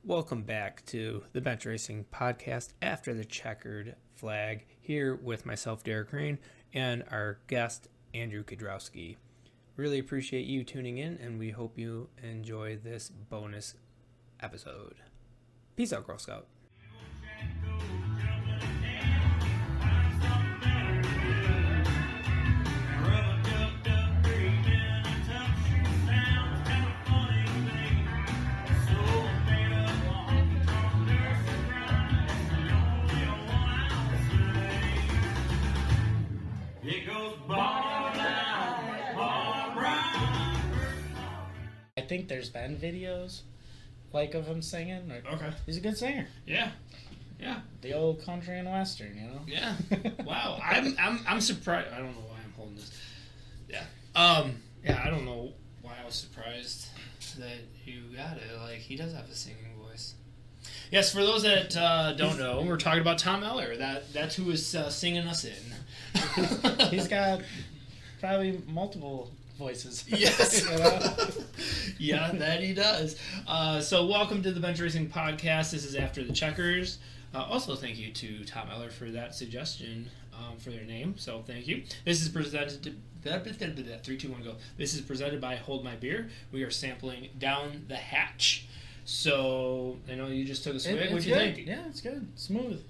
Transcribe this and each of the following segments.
Welcome back to the Bench Racing Podcast After the Checkered flag, here with myself, Derek Rain, and our guest, Andrew Kiedrowski. Really appreciate you tuning in, and we hope you enjoy this bonus episode. Peace out, Girl Scout. I think there's been videos like of him singing. Okay. He's a good singer. Yeah. The old country and western, you know. Yeah. Wow. I'm surprised. I don't know why I'm holding this. Yeah. Yeah. I don't know why I was surprised that you got it. Like, he does have a singing voice. Yes. For those that don't know, we're talking about Tom Eller. That's who is singing us in. He's got probably multiple voices. Yes. You know? Yeah, that he does. So welcome to the Bench Racing Podcast. This is After the Checkers. Also, thank you to Tom Eller for that suggestion for their name. So thank you. This is presented to 3, 2, 1, go. This is presented by Hold My Beer. We are sampling Down the Hatch. So I know you just took a swig. What do you think? Yeah, it's good. Smooth.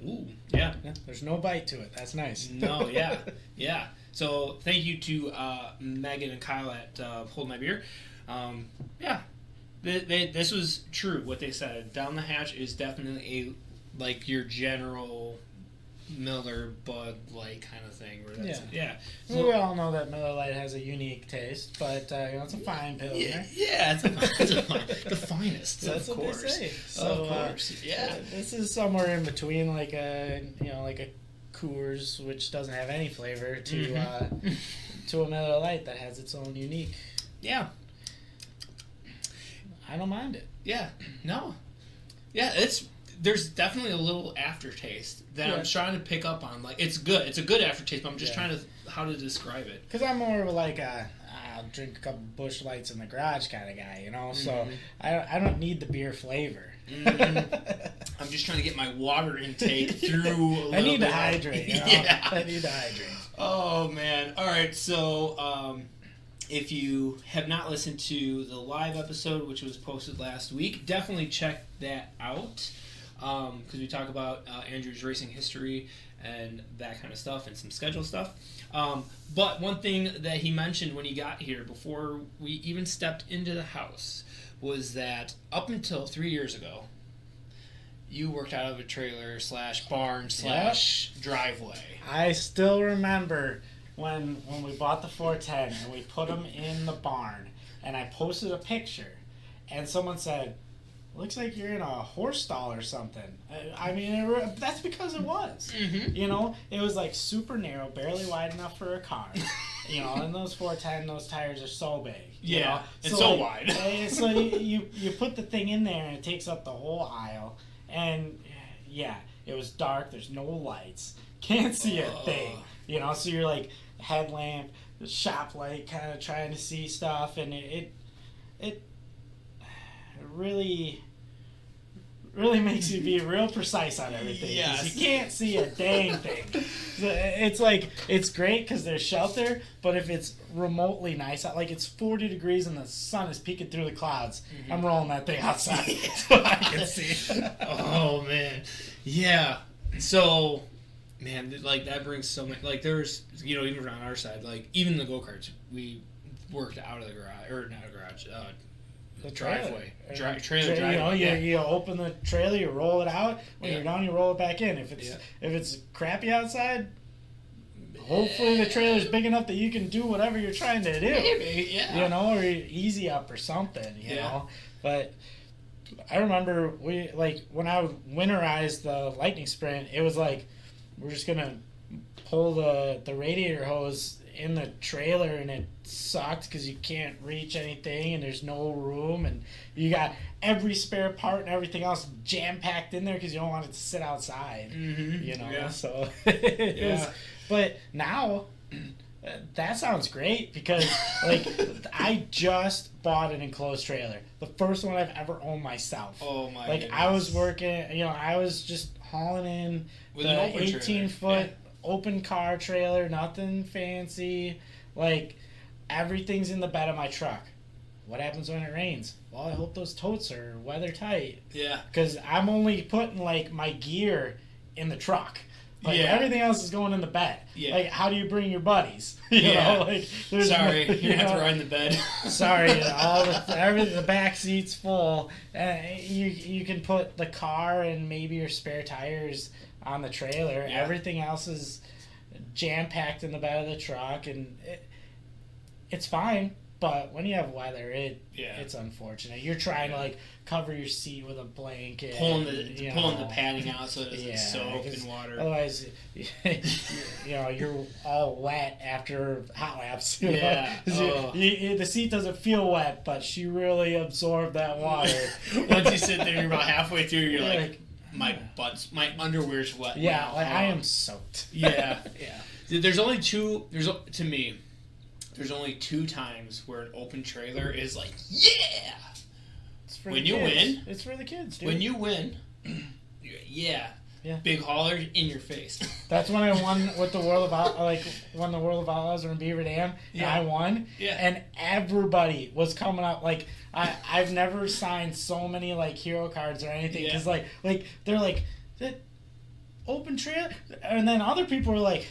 Ooh, yeah. There's no bite to it. That's nice. No, yeah, yeah. So thank you to Megan and Kyle at Hold My Beer. Yeah, this was true what they said. Down the Hatch is definitely like your general Miller Bud Light kind of thing. Where that's, yeah. So, we all know that Miller Lite has a unique taste, but it's a fine pilsner. Yeah, the finest. That's of what course. they say. So, of course, yeah. This is somewhere in between, like a Coors, which doesn't have any flavor, to a Miller Lite that has its own unique. Yeah. I don't mind it. Yeah. No. Yeah, there's definitely a little aftertaste that I'm trying to pick up on. Like, it's good. It's a good aftertaste, but I'm just trying to how to describe it. Because I'm more of I'll drink a couple Busch Lights in the garage kind of guy, you know. So I don't need the beer flavor. I'm just trying to get my water intake through. I need to hydrate. You know? Yeah, I need to hydrate. Oh man! All right, so if you have not listened to the live episode, which was posted last week, definitely check that out. Because we talk about Andrew's racing history and that kind of stuff and some schedule stuff. But one thing that he mentioned when he got here, before we even stepped into the house, was that up until 3 years ago, you worked out of a trailer / barn / driveway. I still remember when we bought the 410 and we put them in the barn, and I posted a picture, and someone said, "Looks like you're in a horse stall or something." I mean, that's because it was. You know, it was like super narrow, barely wide enough for a car. You know, and those 410, those tires are so big. Yeah, you know? it's so wide. So you put the thing in there and it takes up the whole aisle. And yeah, it was dark. There's no lights. Can't see a thing. You know, so you're like headlamp, the shop light, kind of trying to see stuff, and it really makes you be real precise on everything. Yes. You can't see a dang thing. It's like, it's great because there's shelter, but if it's remotely nice, like it's 40 degrees and the sun is peeking through the clouds, I'm rolling that thing outside so I can see. Oh, man. Yeah. So, man, like, that brings so much, like, there's, you know, even on our side, like, even the go-karts, we worked out of the garage, or not a garage, the driveway. Trailer You know, driveway. you open the trailer, you roll it out. When you're done, you roll it back in. If it's crappy outside, hopefully the trailer's big enough that you can do whatever you're trying to do. Maybe, yeah. You know, or easy up or something, you know. But I remember when I would winterize the Lightning Sprint, it was like, we're just going to pull the radiator hose in the trailer, and it sucked because you can't reach anything and there's no room, and you got every spare part and everything else jam packed in there because you don't want it to sit outside. You know, so it was, but now that sounds great because, like, I just bought an enclosed trailer. The first one I've ever owned myself. Oh, my Like, goodness. I was working, I was just hauling in With the an open 18-foot open car trailer, nothing fancy. Like, everything's in the bed of my truck. What happens when it rains? Well, I hope those totes are weather tight. Yeah. Because I'm only putting, like, my gear in the truck. Like, Yeah. everything else is going in the bed. Yeah. Like, how do you bring your buddies? You Yeah. know, like, there's Sorry, no- you have to ride in the bed. Sorry, the back seat's full. You can put the car and maybe your spare tires on the trailer. Yeah. Everything else is jam packed in the bed of the truck, and it's fine. But when you have weather, it's unfortunate. You're trying to like cover your seat with a blanket, pulling the padding out so it doesn't soak 'cause in water. Otherwise, you're all wet after hot laps. You Yeah. know? The seat doesn't feel wet, but she really absorbed that water. Once you sit there, you're about halfway through. You're Yeah. like, my underwear's wet. Yeah, now. like I am soaked. Yeah. Yeah. There's only two. To me, there's only two times where an open trailer is like, yeah. It's for When the you kids. win. It's for the kids, dude. When you win, yeah. Big hauler in your face. That's when I won with the World of when the World of Outlaws were in Beaver Dam. Yeah. And I won. Yeah. And everybody was coming up like I've never signed so many like hero cards or anything because like they're like that open trail, and then other people were like,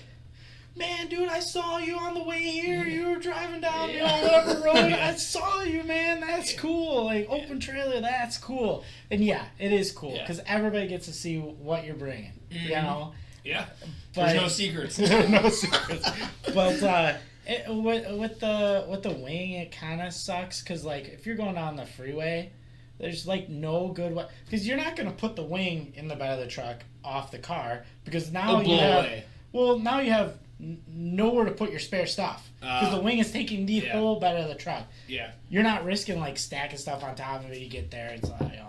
man, dude, I saw you on the way here. You were driving down, whatever road. I saw you, man. That's cool. Like, open trailer, that's cool. And yeah, it is cool because everybody gets to see what you're bringing. Mm-hmm. You know? Yeah. But, There's no secrets. no secrets. But with the wing, it kind of sucks because like if you're going down the freeway, there's like no good way because you're not gonna put the wing in the bed of the truck off the car because now you have now you have nowhere to put your spare stuff because the wing is taking the whole bed of the truck. Yeah. You're not risking like stacking stuff on top of it. You get there, it's like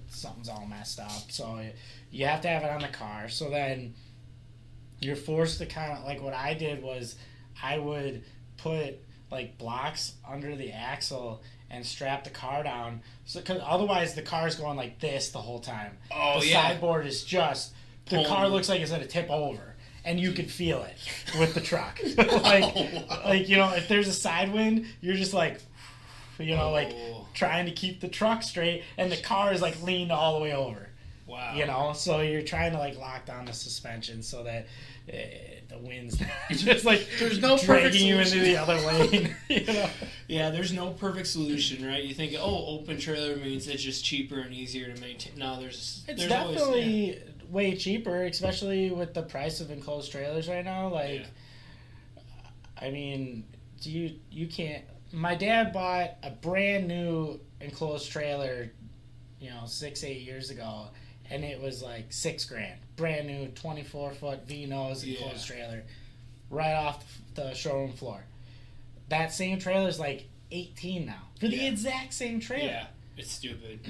something's all messed up. So you have to have it on the car. So then you're forced to kind of like what I did was I would put like blocks under the axle and strap the car down. So because otherwise the car's going like this the whole time. Oh, the sideboard is just the car looks like it's gonna tip over. And you could feel it with the truck. If there's a side wind, you're just like, trying to keep the truck straight, and the car is like leaned all the way over. Wow. So you're trying to like lock down the suspension so that the wind's not just like there's no perfect dragging you solution. into the other lane. Yeah, there's no perfect solution, right? You think, open trailer means it's just cheaper and easier to maintain. No, there's definitely way cheaper, especially with the price of enclosed trailers right now. I mean, you can't. My dad bought a brand new enclosed trailer, 6-8 years ago, and it was like $6,000, brand new 24-foot V-nose enclosed trailer, right off the showroom floor. That same trailer is like $18,000 now for the exact same trailer. Yeah, it's stupid.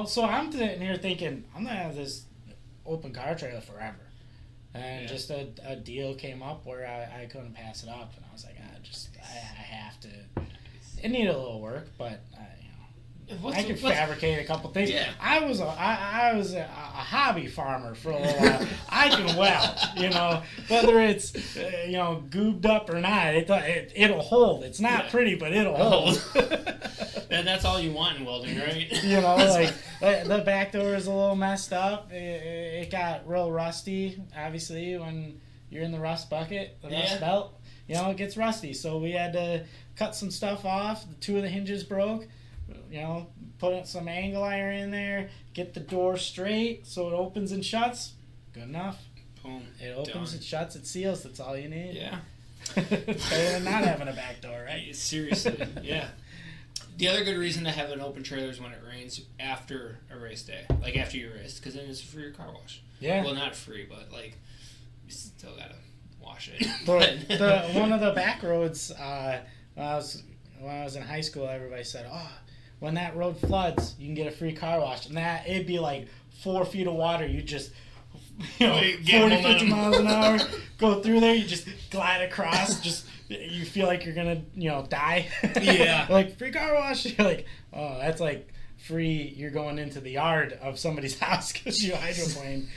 So I'm sitting here thinking I'm gonna have this open car trailer forever, and just a deal came up where I couldn't pass it up, and I was like, I have to. It needed a little work, but I could fabricate a couple things. Yeah. I was a hobby farmer for a little while. I can weld, whether it's goobed up or not. It'll hold. It's not pretty, but it'll hold. And that's all you want in welding, right? The back door is a little messed up. It got real rusty. Obviously, when you're in the rust bucket, the rust belt, it gets rusty. So we had to cut some stuff off. 2 of the hinges broke. Put some angle iron in there, get the door straight so it opens and shuts. Good enough. Boom. It opens, it shuts, it seals. That's all you need. Yeah. It's better than not having a back door, right? Seriously. Yeah. The other good reason to have an open trailer is when it rains after a race day, like after you race, because then it's free car wash. Yeah. Well, not free, but like you still gotta wash it. One of the back roads when I was in high school, everybody said, when that road floods, you can get a free car wash. And it'd be like 4 feet of water. You just, 40, 50 miles an hour, go through there. You just glide across, just you feel like you're gonna, die. Yeah. Like, free car wash. You're like, oh, that's like free. You're going into the yard of somebody's house because you hydroplane.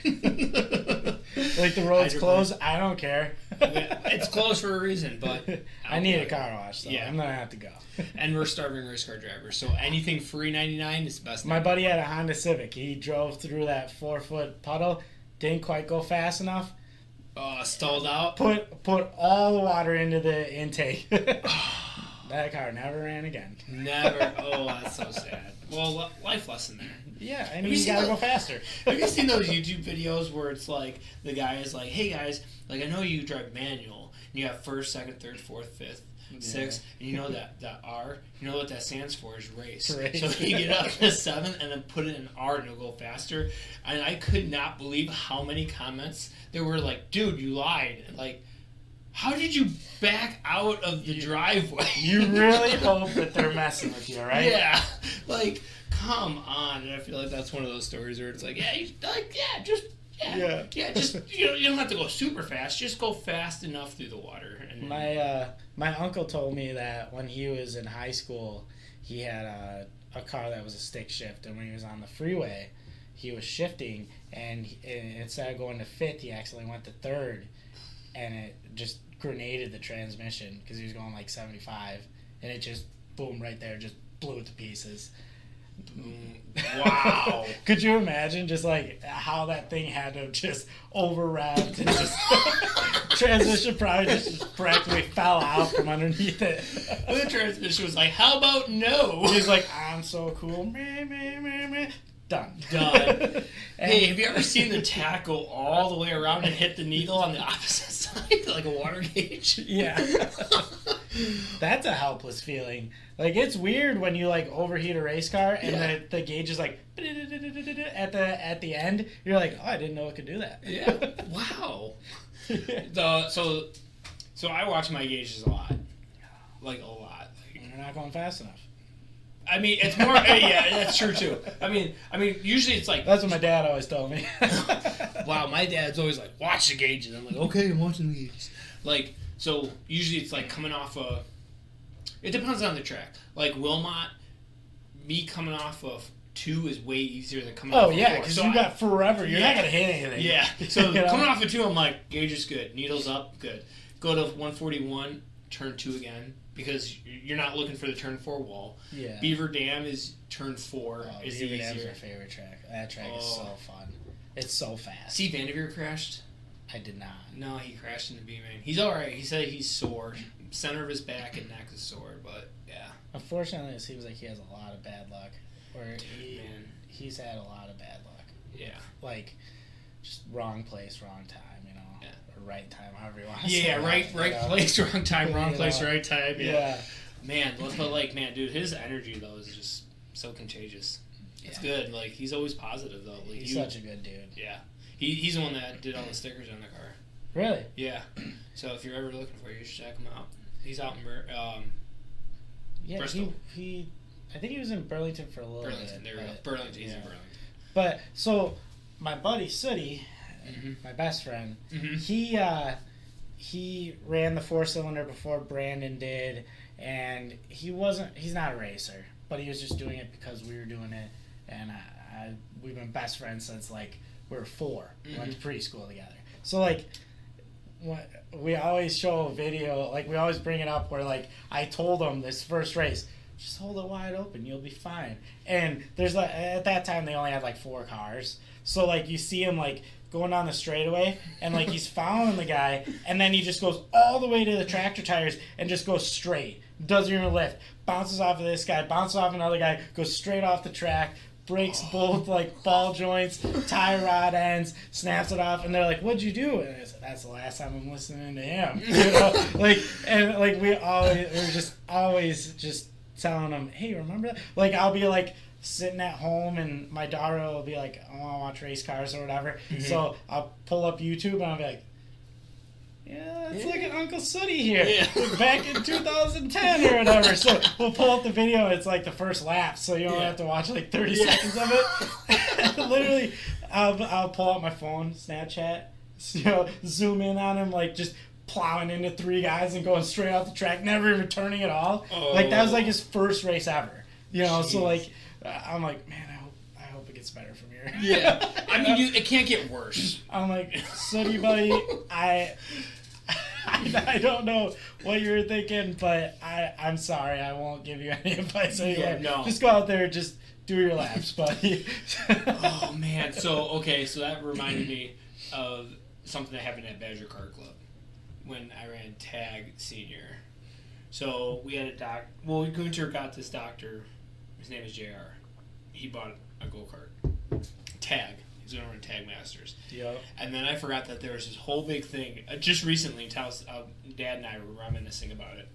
Like, the road's closed. I don't care. It's closed for a reason, but I need a car wash, so Yeah. I'm gonna have to go. And we're starving race car drivers, so anything free 99 is the best. My buddy had a Honda Civic. He drove through that 4-foot puddle. Didn't quite go fast enough. Stalled out. Put all the water into the intake. That car never ran again. Never. Oh, that's so sad. Well, life lesson there. Yeah, I mean, you gotta go faster. Have you seen those YouTube videos where it's like the guy is like, "Hey guys, like I know you drive manual, and you have first, second, third, fourth, fifth, sixth, and you know that R, you know what that stands for is race. So you get up to seventh and then put it in R and it'll go faster." And I could not believe how many comments there were like, "Dude, you lied!" Like, how did you back out of the driveway? You really hope that they're messing with you, right? Yeah, like, come on. And I feel like that's one of those stories where it's like, just you don't have to go super fast. Just go fast enough through the water. And my uncle told me that when he was in high school, he had a car that was a stick shift, and when he was on the freeway, he was shifting, and instead of going to fifth, he accidentally went to third, and it just grenaded the transmission because he was going like 75, and it just boom right there, just blew it to pieces. Wow. Could you imagine just like how that thing had to have just overwrapped and just transmission probably just practically fell out from underneath it. The transmission was like, "How about no?" He's like, "I'm so cool." Meh, meh, meh, meh. Done. Hey, have you ever seen the tack go all the way around and hit the needle on the opposite side, like a water gauge? Yeah. That's a helpless feeling. Like, it's weird when you like overheat a race car and the gauge is like at the end. You're like, "Oh, I didn't know it could do that." Yeah. Wow. So I watch my gauges a lot. Like, a lot. Like, you're not going fast enough. I mean, it's more. Yeah, that's true too. I mean, usually it's like. That's what my dad always told me. Wow, my dad's always like, "Watch the gauges." I'm like, "Okay, I'm watching the gauges." Like, so usually it's like coming off a. It depends on the track. Like Wilmot, me coming off of 2 is way easier than coming off of 4. Because you got forever. You're not gonna hit anything. Yeah. So coming off of 2, I'm like, gauge is good, needles up, good. Go to 141, turn 2 again. Because you're not looking for the turn 4 wall. Yeah. Beaver Dam is turn 4 is Beaver easier. Dam's my favorite track. That track is so fun. It's so fast. See, Vanderveer crashed. I did not. No, he crashed into B-Main. He's all right. He said he's sore. Center of his back and neck is sore, but yeah. Unfortunately, it seems like he has a lot of bad luck. He's had a lot of bad luck. Yeah. Like, just wrong place, wrong time. Yeah. Or right time, however you want to say Yeah, it. right place, wrong time, wrong place, right time. Yeah. Man, but like, dude, his energy though is just so contagious. It's good. Like, he's always positive though. Like, he's such a good dude. Yeah. He's the one that did all the stickers on the car. Really? Yeah. So if you're ever looking for it, you should check him out. He's out in Bristol. I think he was in Burlington for a little Burlington, bit. there we go. Burlington, he's in Burlington. But, so, my buddy Sooty, my best friend, he ran the 4-cylinder before Brandon did, and he's not a racer, but he was just doing it because we were doing it, and we've been best friends since, like, we were 4. We went to preschool together. So, like, we always show a video, like, we always bring it up where, like, I told him this first race, just hold it wide open, you'll be fine. And there's, like, at that time, they only had, like, 4 cars. So, like, you see him, like, going down the straightaway, and, like, he's following the guy, and then he just goes all the way to the tractor tires and just goes straight. Doesn't even lift. Bounces off of this guy, bounces off another guy, goes straight off the track, breaks both, like, ball joints, tie rod ends, snaps it off, and they're like, "What'd you do?" And I said, "That's the last time I'm listening to him." You know? Like, we're just always just telling him, "Hey, remember that?" Like, I'll be, like, sitting at home, and my daughter will be like, "I want to watch race cars or whatever." So I'll pull up YouTube, and I'll be like, "Yeah, let's look at Uncle Sooty here. Yeah. Back in 2010 or whatever." So we'll pull up the video. It's like the first lap, so you only have to watch like 30 seconds of it. Literally, I'll pull out my phone, Snapchat, zoom in on him, like just plowing into 3 guys and going straight off the track, never even turning at all. Oh. Like, that was like his first race ever. You know, Jeez. so like, I'm like, man, I hope it gets better from here. Yeah. I mean, it can't get worse. I'm like, Sooty buddy, I don't know what you were thinking, but I'm sorry. I won't give you any advice anymore. Yeah, no. Just go out there and just do your laps, buddy. Oh, man. So that reminded me of something that happened at Badger Kart Club when I ran Tag Senior. So we had Gunter got this doctor. His name is JR. He bought a go-kart. Tag. He's going to run Tag Masters. Yep. And then I forgot that there was this whole big thing. Just recently, Dad and I were reminiscing about it.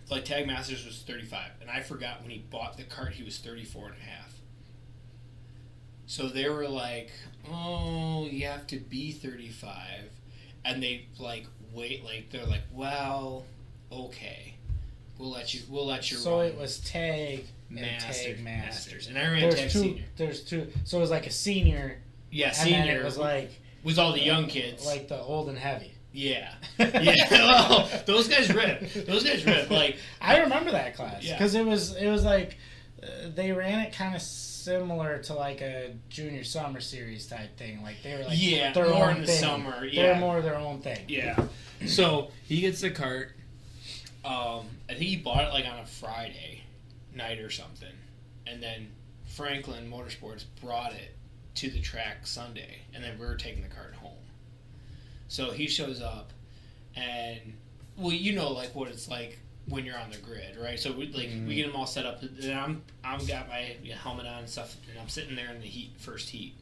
Like, Tag Masters was 35. And I forgot when he bought the kart, he was 34 and a half. So they were like, oh, you have to be 35. And they, like, wait. Like, they're like, well, okay. We'll let you So run. it was Tag and Tag Masters. And I ran Tag Senior. There's 2. So it was like a senior. Yeah, and Senior. then it was like... With all the young kids. Like the old and heavy. Yeah. Yeah. Well, those guys rip. Like, I remember that class. Yeah. Because it was like... they ran it kind of similar to like a junior summer series type thing. Like they were like their more own in the thing. summer. They were Yeah. more their own thing. Yeah. So he gets the cart. I think he bought it like on a Friday night or something, and then Franklin Motorsports brought it to the track Sunday, and then we were taking the cart home. So he shows up, and well, you know, like what it's like when you're on the grid, right? So we get him all set up, and I'm got my helmet on and stuff, and I'm sitting there in the first heat,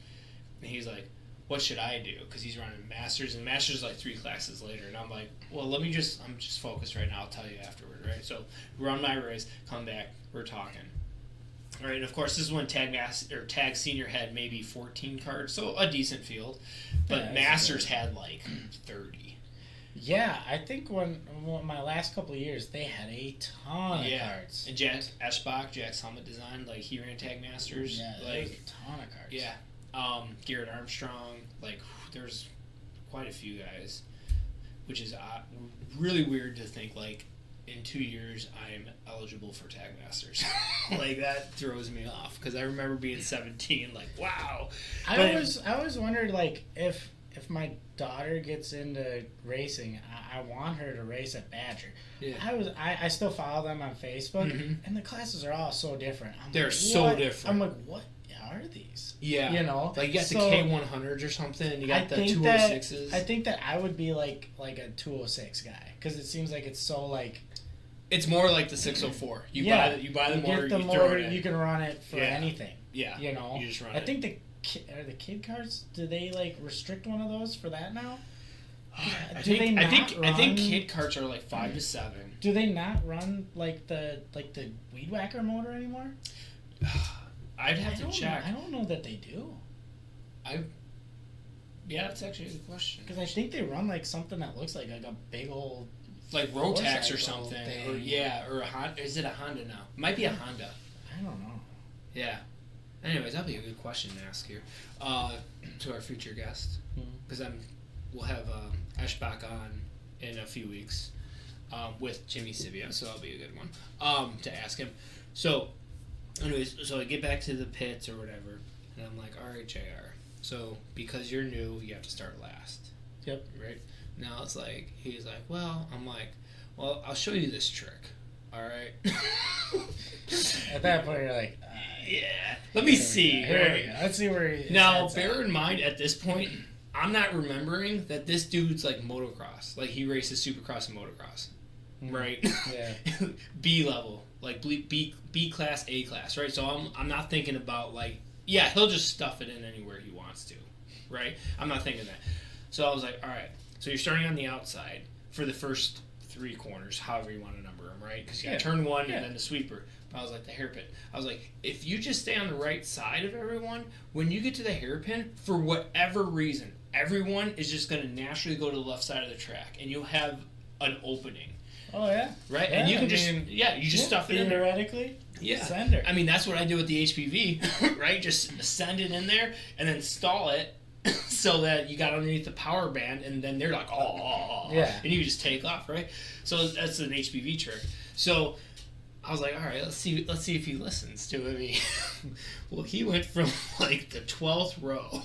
and he's like, what should I do? Because he's running Masters, and Masters is like 3 classes later, and I'm like, well, I'm just focused right now. I'll tell you afterward, right? So run my race, come back, we're talking. All right, and of course, this is when Tag Senior had maybe 14 cards, so a decent field, but Yeah, Masters had like 30. Yeah, I think when my last couple of years, they had a ton of cards. And Jack Eschbach, Jack's helmet design, like he ran Tag Masters. Yeah, like, there was a ton of cards. Yeah. Garrett Armstrong, like there's quite a few guys, which is really weird to think like in 2 years I am eligible for Tag Masters. Like that throws me off because I remember being 17, like wow. I always wondered like if my daughter gets into racing, I want her to race at Badger. Yeah. I still follow them on Facebook, and the classes are all so different. They're so different. I'm like, what are these? Yeah, you know, like you got the K100s or something, and you got the 206s. I think that I would be like a 206 guy because it seems like it's so like. It's more like the 604. You buy the motor, you throw it in. You can run it for anything. Yeah, you know. You just run it. I think the kid cards. Do they like restrict one of those for that now? I think kid carts are like 5 to 7. Do they not run like the weed whacker motor anymore? I'd have to check. I don't know that they do. Yeah, that's actually a good question. Because I think they run like something that looks like a big old like Rotax or something. Or a Honda. Is it a Honda now? It might be a Honda. I don't know. Yeah. Anyways, that'll be a good question to ask here to our future guest, because we'll have Eschbach on in a few weeks with Jimmy Sibia, so that'll be a good one to ask him. So, anyways, so I get back to the pits or whatever, and I'm like, all right, JR. So because you're new, you have to start last. Yep. Right. Now it's like he's like, well, I'm like, well, I'll show you this trick. All right. At that point, you're like, yeah. Let me see. Here we go. Let's see where he. Now, bear in mind, at this point, I'm not remembering that this dude's like motocross. Like he races Supercross and motocross, right? Yeah. B level, like B class, A class, right? So I'm not thinking about like, yeah, he'll just stuff it in anywhere he wants to, right? I'm not thinking that. So I was like, all right. So you're starting on the outside for the first 3 corners, however you want to number them, right? Because you got turn 1 and then the sweeper. I was like, the hairpin. I was like, if you just stay on the right side of everyone, when you get to the hairpin, for whatever reason, everyone is just going to naturally go to the left side of the track, and you'll have an opening. Oh, yeah. Right? Yeah, and you can you just stuff it in there. Theoretically. Yeah. Sender. That's what I do with the HPV, right? Just send it in there, and then stall it, so that you got underneath the power band, and then they're like, oh, yeah, and you just take off, right? So that's an HPV trick. So I was like, all right, let's see if he listens to me. Well, he went from like the 12th row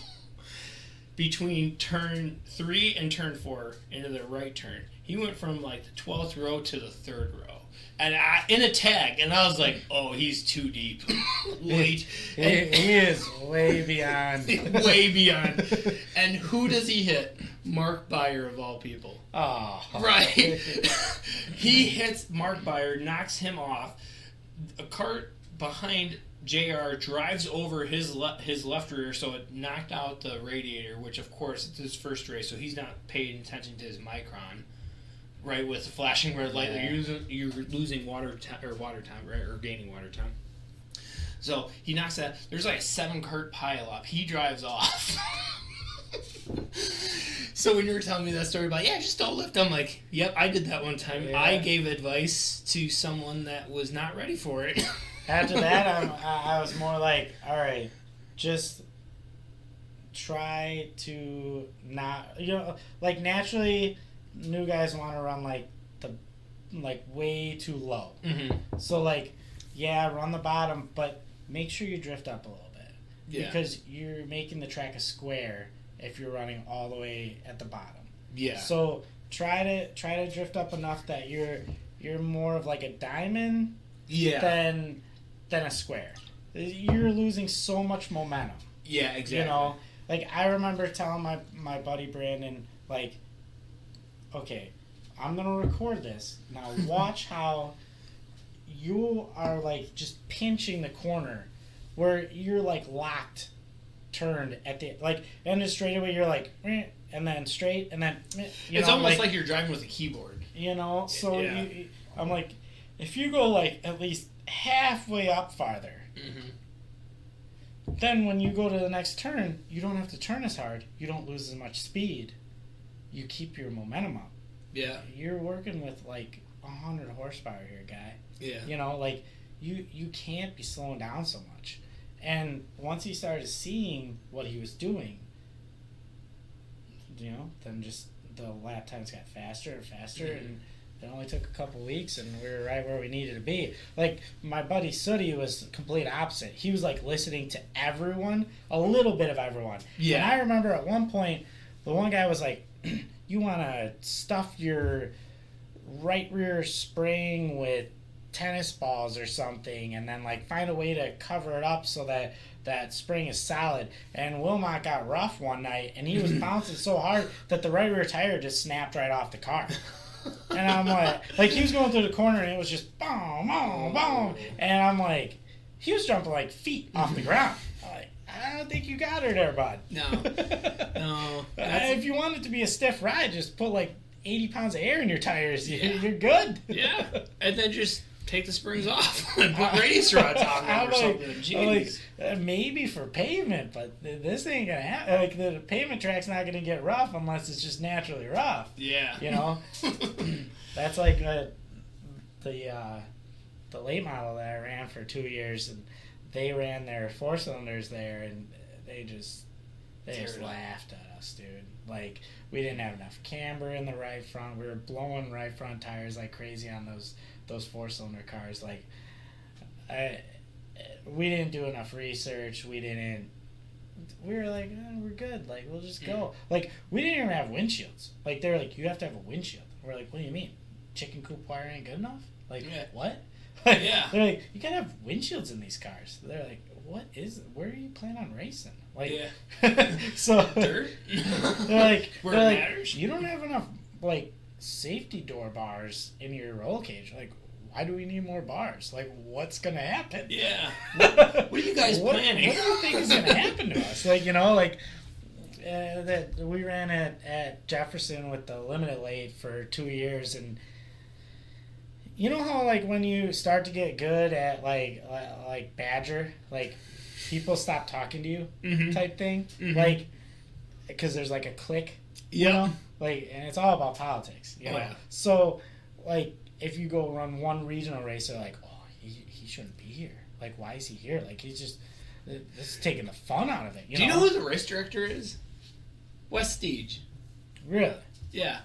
between turn 3 and turn 4 into the right turn. He went from like the 12th row to the 3rd row. And in a tag, and I was like, "Oh, he's too deep." Wait, he is way beyond. Way beyond. And who does he hit? Mark Beyer of all people. Oh, right. He hits Mark Beyer, knocks him off. A cart behind JR drives over his left rear, so it knocked out the radiator. Which, of course, it's his first race, so he's not paying attention to his micron. Right, with the flashing red light, you're losing water time, right, or gaining water time. So he knocks that. There's like a 7-cart pile up. He drives off. So when you were telling me that story about, just don't lift, I'm like, yep, I did that one time. Yeah. I gave advice to someone that was not ready for it. After that, I was more like, all right, just try to not, like naturally. New guys want to run way too low. Mm-hmm. So run the bottom, but make sure you drift up a little bit. Yeah. Because you're making the track a square if you're running all the way at the bottom. Yeah. So try to drift up enough that you're more of like a diamond. Yeah. than a square. You're losing so much momentum. Yeah, exactly. I remember telling my buddy Brandon okay, I'm going to record this. Now watch how you are, just pinching the corner where you're, locked, turned at the, end of straightaway, you're and then straight, and then, it's almost like you're driving with a keyboard. So I'm like, if you go, at least halfway up farther, then when you go to the next turn, you don't have to turn as hard. You don't lose as much speed. You keep your momentum up. Yeah. You're working with 100 horsepower here, guy. Yeah. You can't be slowing down so much. And once he started seeing what he was doing, then just the lap times got faster and faster, and it only took a couple weeks, and we were right where we needed to be. My buddy Sooty was the complete opposite. He was listening to everyone, a little bit of everyone. Yeah. And I remember at one point, the one guy was like, you want to stuff your right rear spring with tennis balls or something, and then find a way to cover it up so that spring is solid. And Wilmot got rough one night, and he was bouncing so hard that the right rear tire just snapped right off the car. And I'm like he was going through the corner, and it was just boom, boom, boom. And I'm like, he was jumping feet off the ground. I don't think you got her there, bud. No. If you want it to be a stiff ride, just put 80 pounds of air in your tires. You're good. Yeah. And then just take the springs off and put radius rods on them or something. Jeez. Maybe for pavement, but this ain't going to happen. The pavement track's not going to get rough unless it's just naturally rough. Yeah. That's the late model that I ran for 2 years, and they ran their 4-cylinders there, and they just laughed at us, dude. We didn't have enough camber in the right front. We were blowing right front tires like crazy on those 4-cylinder cars. We didn't do enough research. We were like, we're good. We'll just go. We didn't even have windshields. They're like, you have to have a windshield. We're like, what do you mean? Chicken coop wire ain't good enough? What? Yeah. They're like, you gotta have windshields in these cars. They're like, where are you planning on racing? So dirt? They're where it matters? You don't have enough safety door bars in your roll cage. Why do we need more bars? What's gonna happen? Yeah. What are you guys planning? What do you think is gonna happen to us? That we ran at Jefferson with the limited late for 2 years, and you know how when you start to get good at Badger, people stop talking to you type thing, because there's a clique, and it's all about politics, you know? Yeah. So if you go run one regional race, they're like, oh, he shouldn't be here. Why is he here? He's just this is taking the fun out of it. Do you know who the race director is? Westige. Really? Yeah.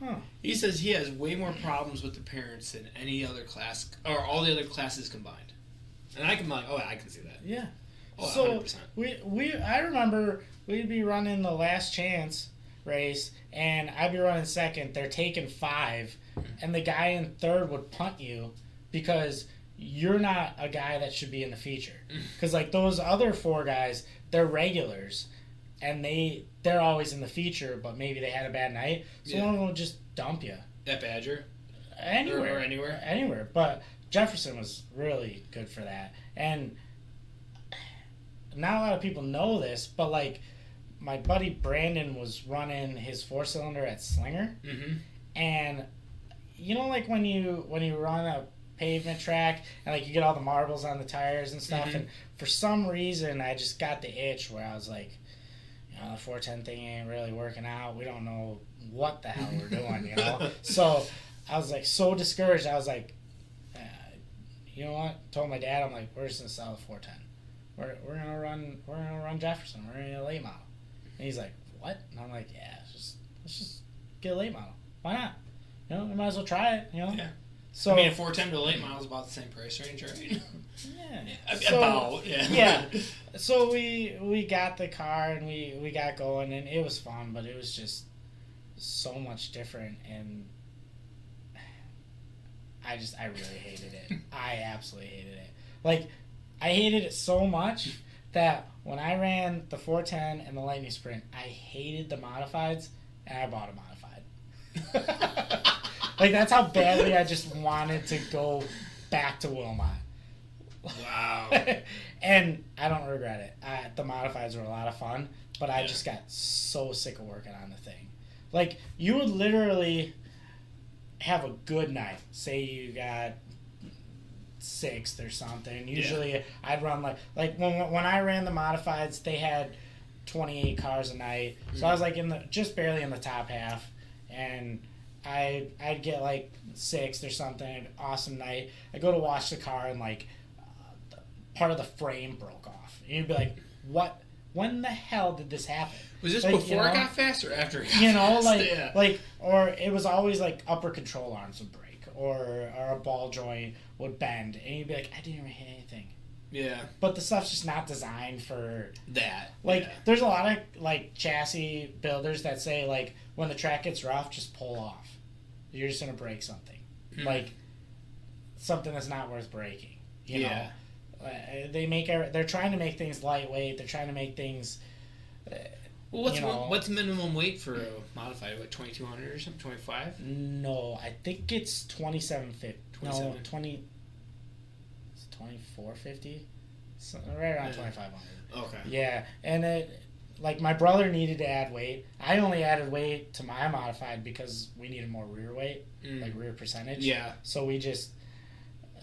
Huh. He says he has way more problems with the parents than any other class, or all the other classes combined. And I can be like, oh, I can see that. Yeah. Oh, so 100%. I remember we'd be running the last chance race, and I'd be running second. They're taking 5, and the guy in third would punt you because you're not a guy that should be in the feature. Because like those other 4 guys, they're regulars, and they're always in the feature, but maybe they had a bad night, so one of them will just dump you. At Badger? Anywhere. Or anywhere? Anywhere. But Jefferson was really good for that. And not a lot of people know this, but like my buddy Brandon was running his 4-cylinder at Slinger. Mm-hmm. And you know, like when you run a pavement track and like you get all the marbles on the tires and stuff, mm-hmm. and for some reason I just got the itch where I was like, the 410 thing ain't really working out. We don't know what the hell we're doing, you know? So I was like so discouraged. I was like, you know what? Told my dad, I'm like, we're just gonna sell the 410. We're gonna run Jefferson. We're gonna get a late model. And he's like, what? And I'm like, yeah, let's just get a late model. Why not? You know, we might as well try it. You know. Yeah. So I mean, a 410 to a late model is about the same price range, right? Yeah. Yeah. So we got the car and we got going, and it was fun, but it was just so much different, and I really hated it. I absolutely hated it. Like, I hated it so much that when I ran the 410 and the Lightning Sprint, I hated the modifieds, and I bought a modified. Like, that's how badly I just wanted to go back to Wilmot. Wow. And I don't regret it. The modifieds were a lot of fun, but I just got so sick of working on the thing. Like, you would literally have a good night. Say you got 6th or something. Usually I'd run like when I ran the modifieds, they had 28 cars a night. So I was like just barely in the top half, and I'd get like 6th or something. Awesome night. I go to wash the car, and like part of the frame broke off. And you'd be like, what? When the hell did this happen? Was this like, before it got fast or after it got fast? Like, or it was always like upper control arms would break, or a ball joint would bend, and you'd be like, I didn't even hit anything. Yeah. But the stuff's just not designed for that. Like, there's a lot of like chassis builders that say like, when the track gets rough, just pull off. You're just gonna break something, like something that's not worth breaking. You know, they're trying to make things lightweight. They're trying to make things. Well, what's minimum weight for a modified? What, 2,200 or something? 25? No, I think it's 2750. No, 20. It's 2450. So right around 2,500. Okay. Yeah, and like my brother needed to add weight. I only added weight to my modified because we needed more rear weight, like rear percentage. Yeah. So we just.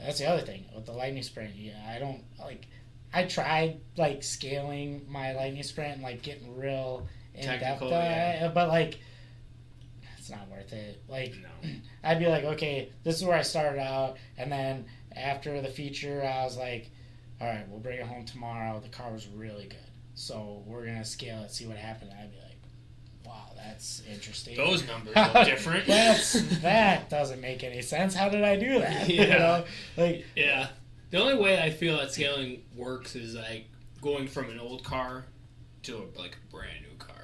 That's the other thing with the Lightning Sprint. Yeah, I don't like. I tried like scaling my Lightning Sprint and like getting real in depth, but like it's not worth it. Like, no. I'd be like, okay, this is where I started out, and then after the feature, I was like, all right, we'll bring it home tomorrow. The car was really good, so we're gonna scale it, see what happened. I'd be like, wow, that's interesting. Those numbers look different. That doesn't make any sense. How did I do that? Yeah. You know? Like, yeah. The only way I feel that scaling works is like going from an old car to a brand new car.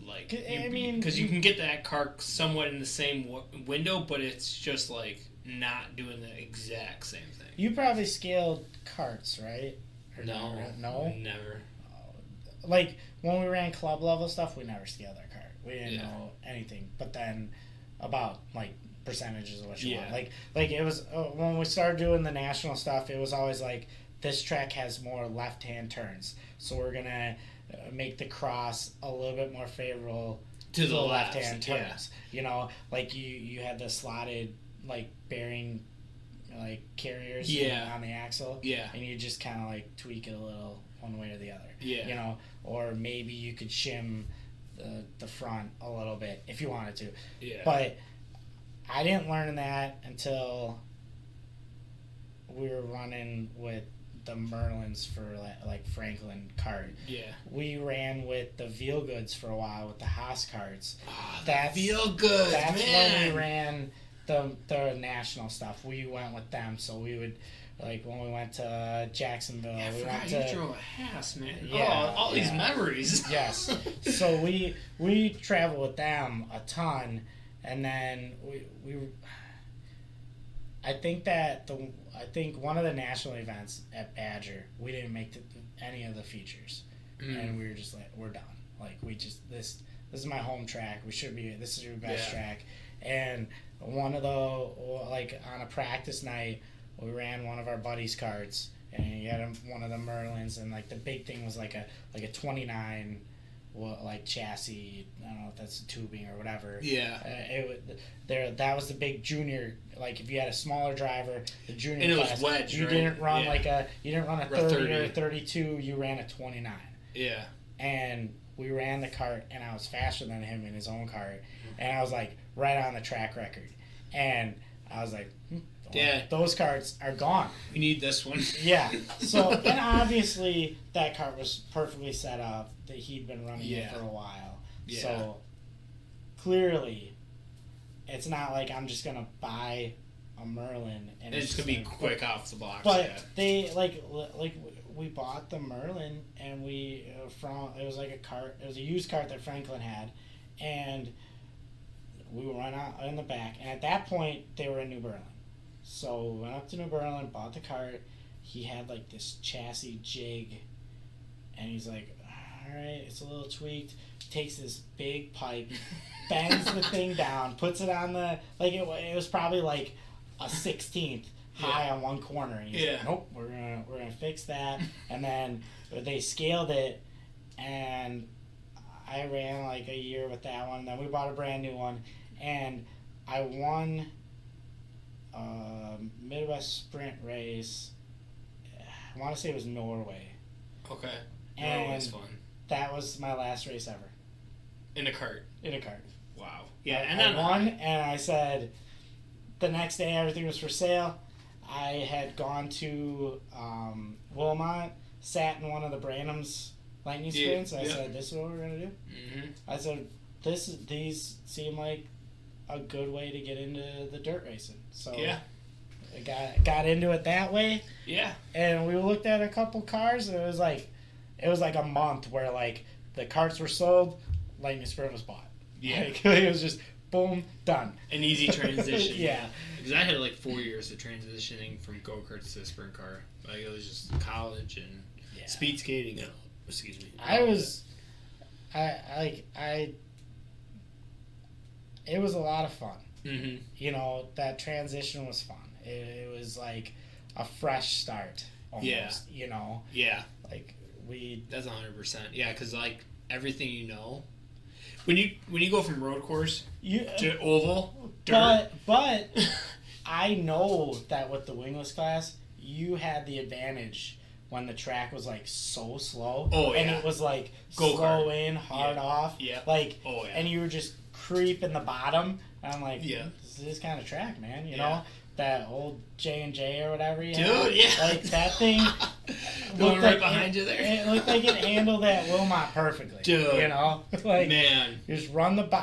Like, because you can get that car somewhat in the same window, but it's just like not doing the exact same thing. You probably scaled carts, right? Or no, never. Like when we ran club level stuff, we never scaled our cart. We didn't know anything. But then about like percentages of what you want. Like it was when we started doing the national stuff, it was always like, this track has more left-hand turns, so we're gonna make the cross a little bit more favorable to the left-hand turns. You know, like you had the slotted like bearing like carriers on the axle, and you just kind of like tweak it a little one way or the other. You know, or maybe you could shim the front a little bit if you wanted to. But I didn't learn that until we were running with the Merlins for like Franklin cart. Yeah. We ran with the Veal Goods for a while with the Haas carts. Oh, That's Veal Goods, That's man. when we ran the national stuff. We went with them, so we would. Like when we went to Jacksonville, Yeah, I we forgot went you to drove a Haas, man. Yeah, all these memories. Yes. So we travel with them a ton, and then we I think one of the national events at Badger, we didn't make any of the features, and we were just like, we're done. Like we just this is my home track. This is your best track, and one of the like on a practice night. We ran one of our buddies' carts, and he had one of the Merlins, and like the big thing was like a 29, like chassis. I don't know if that's tubing or whatever. Yeah. That was the big junior. Like if you had a smaller driver, the junior and it class, was wedge. you right? didn't run yeah. you didn't run a 30 or 32. You ran a 29. Yeah. And we ran the cart, and I was faster than him in his own cart, and I was like right on the track record, and I was like. Yeah. Those carts are gone. We need this one. Yeah. So, and obviously that cart was perfectly set up. That he'd been running it for a while. Yeah. So, clearly, it's not like I'm just going to buy a Merlin. And it's going to be quick off the blocks. But they, like we bought the Merlin, and it was like a cart. It was a used cart that Franklin had. And we went out in the back. And at that point, they were in New Berlin. So we went up to New Berlin, bought the cart. He had like this chassis jig, and he's like, all right, it's a little tweaked. Takes this big pipe, bends the thing down, puts it on the, like it was probably like a 16th high on one corner. And he's like, nope, we're gonna fix that. And then they scaled it, and I ran like a year with that one. Then we bought a brand new one, and I won Midwest Sprint race. I want to say it was Norway. Okay. And Norway's fun. That was my last race ever. In a cart. Wow. Yeah, I won, and I said the next day everything was for sale. I had gone to Wilmot, sat in one of the Branham's lightning sprints. I said, "This is what we're gonna do." Mm-hmm. I said, "These seem like a good way to get into the dirt racing." So I got into it that way. Yeah. And we looked at a couple cars, and it was like a month where like the carts were sold, lightning sprint was bought. Yeah. Like, it was just boom, done. An easy transition. Yeah. Because I had like 4 years of transitioning from go-karts to sprint car. Like it was just college and speed skating. No, excuse me. It was a lot of fun. Mm-hmm. You know, that transition was fun. It was like a fresh start almost. Yeah. You know? Yeah. Like That's 100%. Yeah, because like everything you know, when you go from road course to oval, dirt. But I know that with the wingless class, you had the advantage when the track was like so slow. Oh yeah. And it was like Go-kart. Slow in, hard off. Yeah. Like and you were just creeping the bottom. And I'm like, this is this kind of track, man. You know? That old J&J or whatever you had. Dude, yeah. Like that thing going right behind you there. It looked like it handled that Wilmot perfectly. Dude. You know? Like, man. You just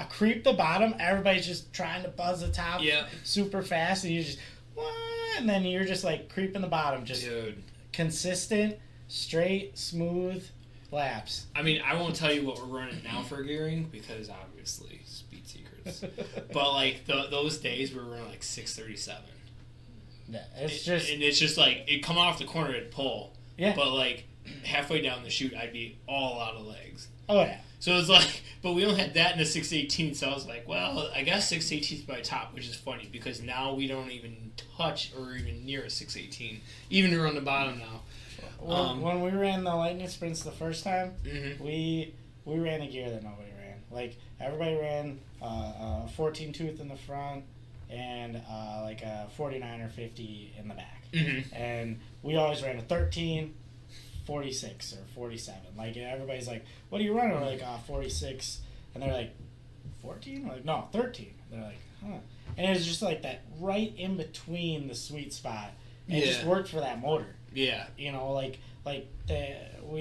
creep the bottom, everybody's just trying to buzz the top super fast, and you just, and then you're just like creeping the bottom, just consistent, straight, smooth laps. I mean, I won't tell you what we're running now for gearing, because obviously, speed secrets. But like, those days we were running like 637. It's just like, it'd come off the corner, it'd pull. Yeah. But like, halfway down the chute, I'd be all out of legs. Oh, yeah. So it's like, but we only had that in the 618, so I was like, well, I guess 618 is my top, which is funny, because now we don't even touch or even near a 618, even to run the bottom now. When we ran the lightning sprints the first time, mm-hmm. we ran a gear that nobody ran. Like, everybody ran a 14 tooth in the front, and like a 49 or 50 in the back. Mm-hmm. And we always ran a 13, 46 or 47. Like, everybody's like, what are you running? We're like, 46. And they're like, 14? We're like, no, 13. They're like, huh. And it was just like that right in between the sweet spot It just worked for that motor. Yeah. We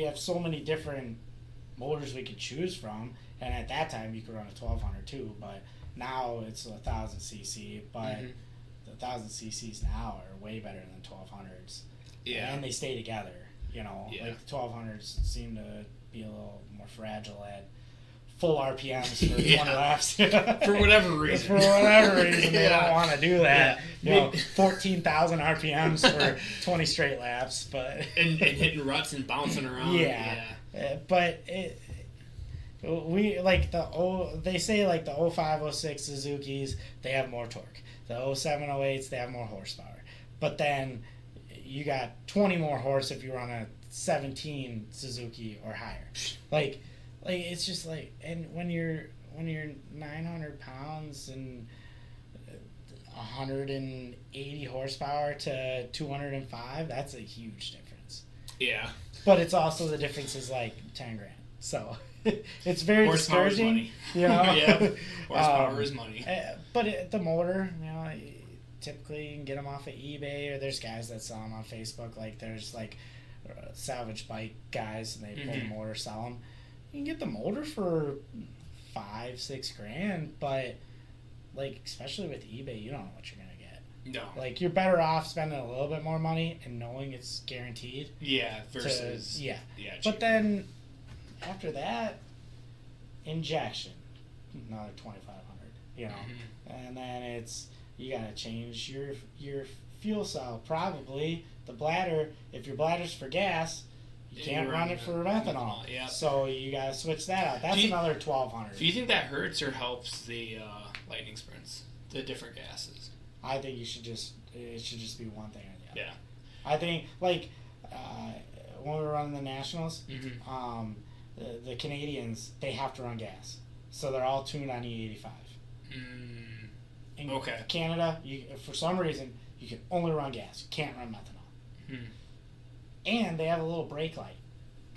have so many different motors we could choose from, and at that time you could run a 1200 too, but now it's 1000 cc, but the 1000 cc's now are way better than 1200s. Yeah. And they stay together, Yeah. Like the 1200s seem to be a little more fragile at full RPMs for 20 laps. For whatever reason. They don't want to do that. 14,000 RPMs for 20 straight laps, but and hitting ruts and bouncing around. But they say like the 05, 06 Suzukis, they have more torque. The 07, 08s, they have more horsepower. But then you got 20 more horse if you run a 17 Suzuki or higher. Like it's just like, and when you're 900 pounds and 180 horsepower to 205, that's a huge difference. Yeah. But it's also the difference is like 10 grand. So it's very discouraging. Horsepower is money. But the motor, typically you can get them off of eBay, or there's guys that sell them on Facebook. Like there's like salvage bike guys, and they pull the motor, sell them. You can get the motor for $5-6 grand, but like especially with eBay, you don't know what you're gonna get. No. Like you're better off spending a little bit more money and knowing it's guaranteed. Yeah. Versus. Yeah. Cheap. But then after that, injection, another $2,500. And then it's you gotta change your fuel cell. Probably the bladder. If your bladder's for gas, you can't run it for methanol. Yeah. So you gotta switch that out. That's another $1,200. Do you think that hurts or helps the lightning sprints, the different gases? I think it should just be one thing or the other. Yeah. I think when we were running the nationals, the Canadians, they have to run gas, so they're all tuned on E85. In Canada, for some reason, you can only run gas. You can't run methanol. And they have a little brake light.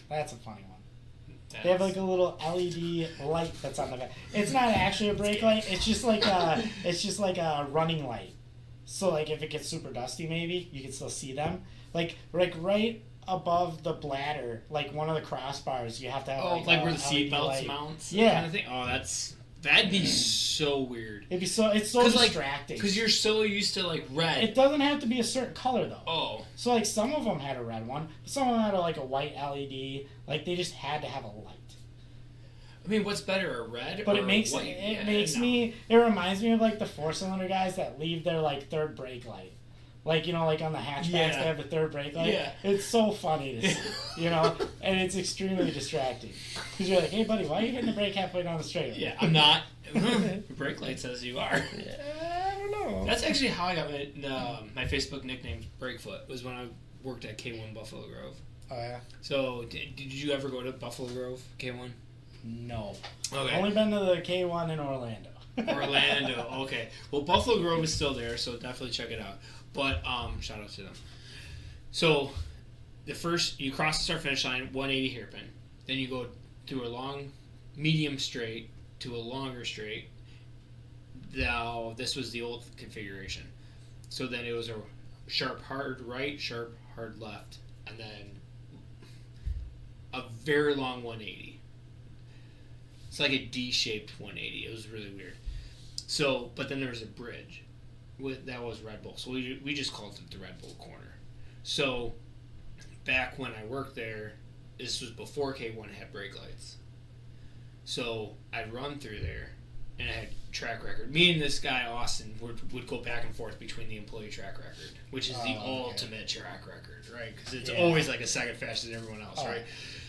That's a funny one. They have like a little LED light that's on the back. It's not actually a brake light. It's just like a running light. So like if it gets super dusty, maybe you can still see them. Like right above the bladder, like one of the crossbars, you have to have like where the seat belts mounts. Yeah. Kind of thing. Oh, that'd be so weird. It's so distracting. Because you're so used to like red. It doesn't have to be a certain color though. Oh. So like some of them had a red one, but some of them had like a white LED. Like they just had to have a light. I mean, what's better, a red but or it makes white? It reminds me of like the 4-cylinder guys that leave their like third brake light. Like, like on the hatchbacks, they have the third brake light. Yeah. It's so funny to see, and it's extremely distracting. Because you're like, hey, buddy, why are you hitting the brake halfway down the straight? Yeah, I'm not. The brake light says you are. Yeah, I don't know. That's actually how I got my Facebook nickname, Breakfoot, was when I worked at K1 Buffalo Grove. Oh, yeah? So, did you ever go to Buffalo Grove, K1? No. Okay. Only been to the K1 in Orlando. Orlando, okay. Well, Buffalo Grove is still there, so definitely check it out. But shout out to them. So you cross the start finish line, 180 hairpin. Then you go through a long, medium straight to a longer straight. Now this was the old configuration. So then it was a sharp hard right, sharp hard left, and then a very long 180. It's like a D-shaped 180. It was really weird. So, but then there was a bridge. That was Red Bull. So we just called it the Red Bull corner. So back when I worked there, this was before K1 had brake lights. So I'd run through there, and I had track record. Me and this guy, Austin, would go back and forth between the employee track record, which is the ultimate track record, right? Because it's always like a second faster than everyone else, right?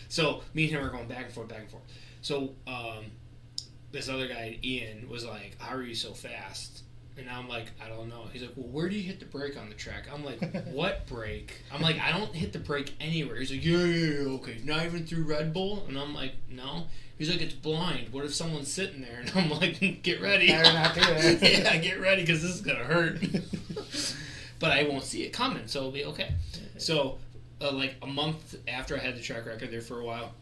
So me and him were going back and forth. So this other guy, Ian, was like, how are you so fast? And I'm like, I don't know. He's like, well, where do you hit the brake on the track? I'm like, what brake? I'm like, I don't hit the brake anywhere. He's like, yeah, okay. Not even through Red Bull? And I'm like, no. He's like, it's blind. What if someone's sitting there? And I'm like, get ready. Better not do that. Yeah, get ready because this is going to hurt. But I won't see it coming, so it'll be okay. So, like a month after I had the track record there for a while,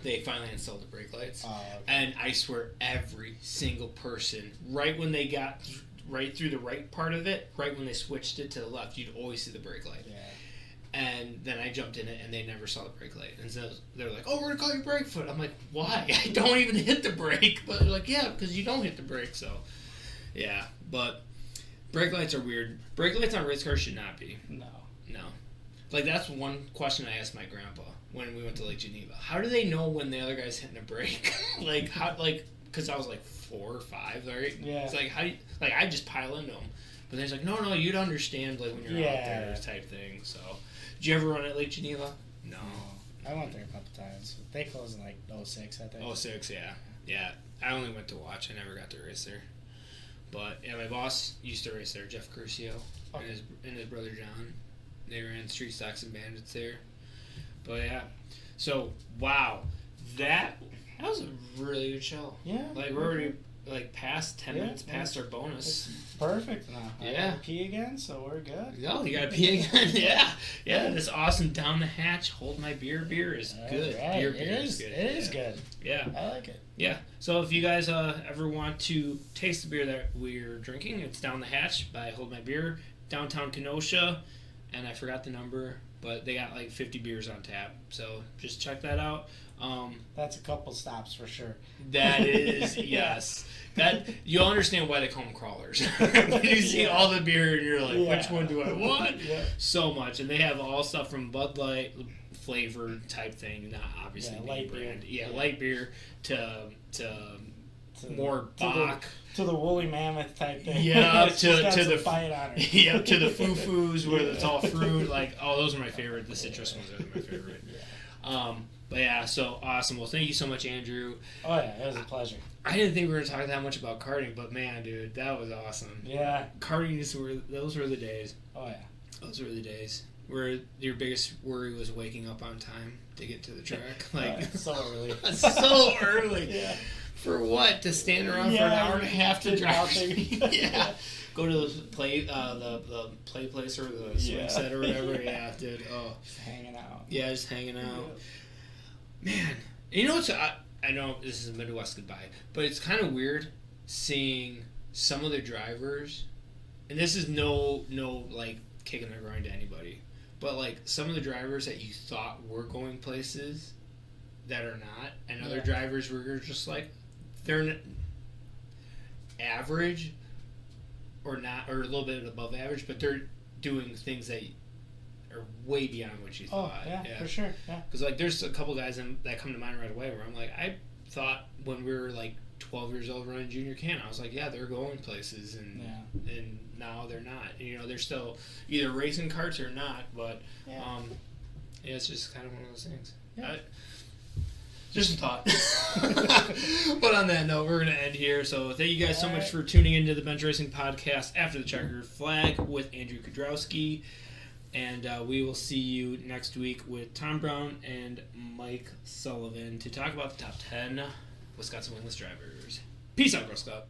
they finally installed the brake lights. Okay. And I swear every single person, right when they got right through the right part of it, right when they switched it to the left, you'd always see the brake light. Yeah. And then I jumped in it, and they never saw the brake light. And so they're like, "Oh, we're gonna call you brake foot." I'm like, "Why? I don't even hit the brake." But they're like, "Yeah, because you don't hit the brake." So, yeah. But brake lights are weird. Brake lights on race cars should not be. No. Like, that's one question I asked my grandpa when we went to Lake Geneva. How do they know when the other guy's hitting a brake? Because I was like 4 or 5, right? Yeah. It's like, how do you, like, I just pile into them. But he's like, no, you'd understand, like, when you're out there type thing. So, did you ever run at Lake Geneva? No. I went there a couple times. They closed in like 06, I think. 06, yeah. Yeah. I only went to watch. I never got to race there. But, yeah, my boss used to race there, Jeff Crucio, and his brother John. They ran Street Stocks and Bandits there. But, yeah. So, wow. That was a really good show. Yeah. Like, we're already, like, past 10 minutes past our bonus. It's perfect now. Yeah. I gotta pee again, so we're good. Oh, you gotta pee again? Yeah. Yeah, this awesome Down the Hatch, Hold My Beer is good. Right. Beer is good. It is good. Yeah. I like it. Yeah. So if you guys ever want to taste the beer that we're drinking, it's Down the Hatch by Hold My Beer, downtown Kenosha. And I forgot the number, but they got like 50 beers on tap. So just check that out. That's a couple stops for sure. That is, yes. That you'll understand why they call them crawlers. You see all the beer and you're like, which one do I want? Yeah. So much. And they have all stuff from Bud Light flavored type thing, not obviously light brand. beer. Yeah, light beer to more Bach. To the woolly mammoth type thing. Yeah, to the fight on it. Yeah, to the foo-foos where it's all fruit. Like, oh, those are my favorite. The citrus ones are my favorite. But yeah, so awesome. Well, thank you so much, Andrew. Oh yeah, it was a pleasure. I didn't think we were going to talk that much about karting, but man, dude, that was awesome. Yeah. Karting, those were the days. Oh yeah. Those were the days where your biggest worry was waking up on time to get to the track. Like, so early. So early. Yeah. For what? To stand around for an hour and a half to drive? Yeah. Go to the play place or the swing set or whatever. Yeah, dude. Oh. Just hanging out. Yeah, just hanging out. Man, you know what's I know this is a Midwest goodbye, but it's kind of weird seeing some of the drivers, and this is no like kicking the groin to anybody, but like some of the drivers that you thought were going places that are not, and other drivers were just like they're average or not, or a little bit above average, but they're doing things that are way beyond what you thought. Oh, yeah, for sure. Yeah. Because like, there's a couple guys that come to mind right away where I'm like, I thought when we were like 12 years old running junior can, I was like, yeah, they're going places, and now they're not. You know, they're still either racing karts or not. But it's just kind of one of those things. Yeah. Just a thought. But on that note, we're going to end here. So thank you guys so much for tuning into the Bench Racing Podcast After the Checkered Flag with Andrew Kiedrowski. And we will see you next week with Tom Brown and Mike Sullivan to talk about the top 10 Wisconsin wingless drivers. Peace out, Girl Scout.